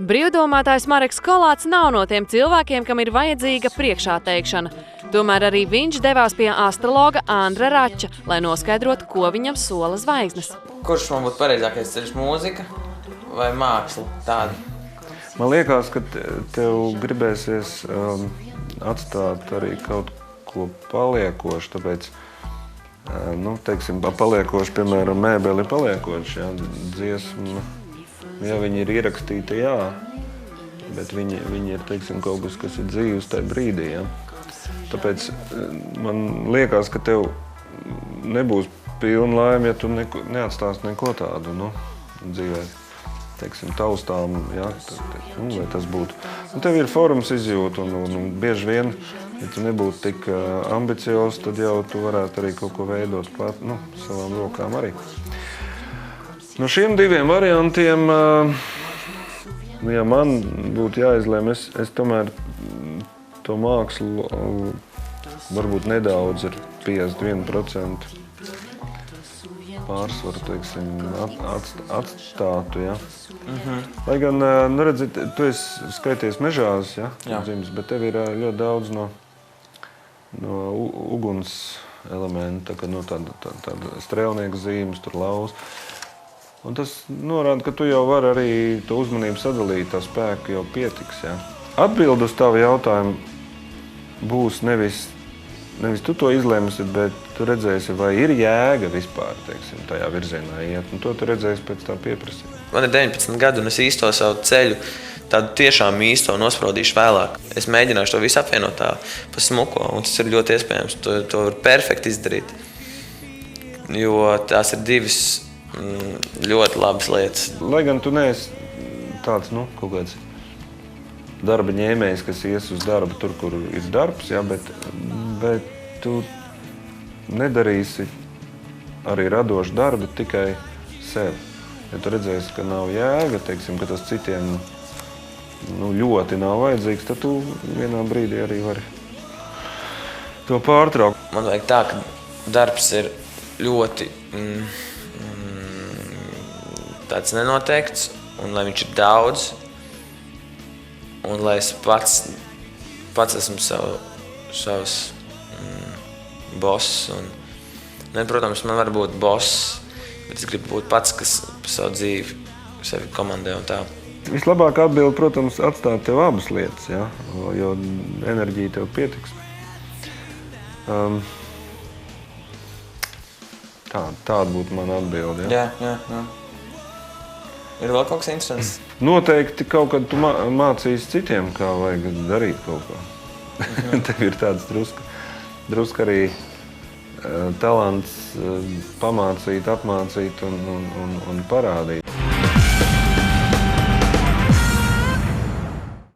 Brīvdomātājs Mareks Kolāts nav no tiem cilvēkiem, kam ir vajadzīga priekšāteikšana. Tomēr arī viņš devās pie astrologa Andra Rača, lai noskaidrotu, ko viņam sola zvaigznes. Kurš man būtu pareizākais ceļš, mūzika vai māksla tāda? Man liekas, ka tev gribēsies atstāt arī kaut ko paliekošu, tāpēc, teiksim, paliekoši, piemēram, mēbeli paliekoši, jā, dziesma, ja viņi ir ierakstīti, jā, bet viņi ir, teiksim, kaut kas ir dzīves tajā brīdī, jā. Tāpēc man liekas, ka tev nebūs pilna laime, ja tu neatstāsi neko tādu, dzīvē, teiksim, taustām, jā, lai tas būtu. Un tev ir forums izjūta, un bieži vien, ja tu nebūtu tik ambiciozs, tad jau tu varētu arī kaut ko veidot savām rokām arī. No šiem diviem variantiem, ja man būtu jāizlēm, es tomēr to mākslu varbūt nedaudz ar 51% pārsvaru, teiksim, atstātu, ja. Lai gan, redzi, tu esi skaities mežās, ja, dzimis, bet tev ir ļoti daudz no uguns elementa, tāda strēlnieka zīmes, tur lauz. Un tas norāda, ka tu jau vari arī to uzmanību sadalīt, tā spēka jau pietiks, ja. Atbildi uz tavu jautājumu būs nevis tu to izlēmsi, bet tu redzēsi, vai ir jēga vispār, teiksim, tajā virzienā iet, un to tu redzēsi pēc tā pieprasījuma. Man ir 19 gadi, un es īsto savu ceļu, tādu tiešām īsto nospraudīšu vēlāk. Es mēģināšu to visu apvienot tā pa smuko, un tas ir ļoti iespējams. To var perfekti izdarīt, jo tās ir divas ļoti labas lietas. Lai gan tu neesi tāds, kaut kāds darba ņēmējs, kas ies uz darbu tur, kur ir darbs, ja, bet tu nedarīsi arī radošu darbu tikai sev. Ja tu redzēsi, ka nav jēga, teiksim, ka tas citiem ļoti nav vajadzīgs, tad tu vienā brīdī arī vari to pārtraukt. Man vajag tā, ka darbs ir ļoti tāds nenoteikts, un lai viņš ir daudz, un lai es pats esmu savs boss. Protams, man var būt boss, bet es gribu būt pats, kas par savu dzīvi sevi komandē un tā. Vislabāk atbildi, protams, atstāt tev abas lietas, ja, jo enerģija tev pietiks. Tāda būtu mana atbilde. Jā. Ir vēl kaut kas interesants? Noteikti kaut kad tu mācīsi citiem, kā vajag darīt kaut ko. Tev ir tāds druska arī talants pamācīt, apmācīt un parādīt.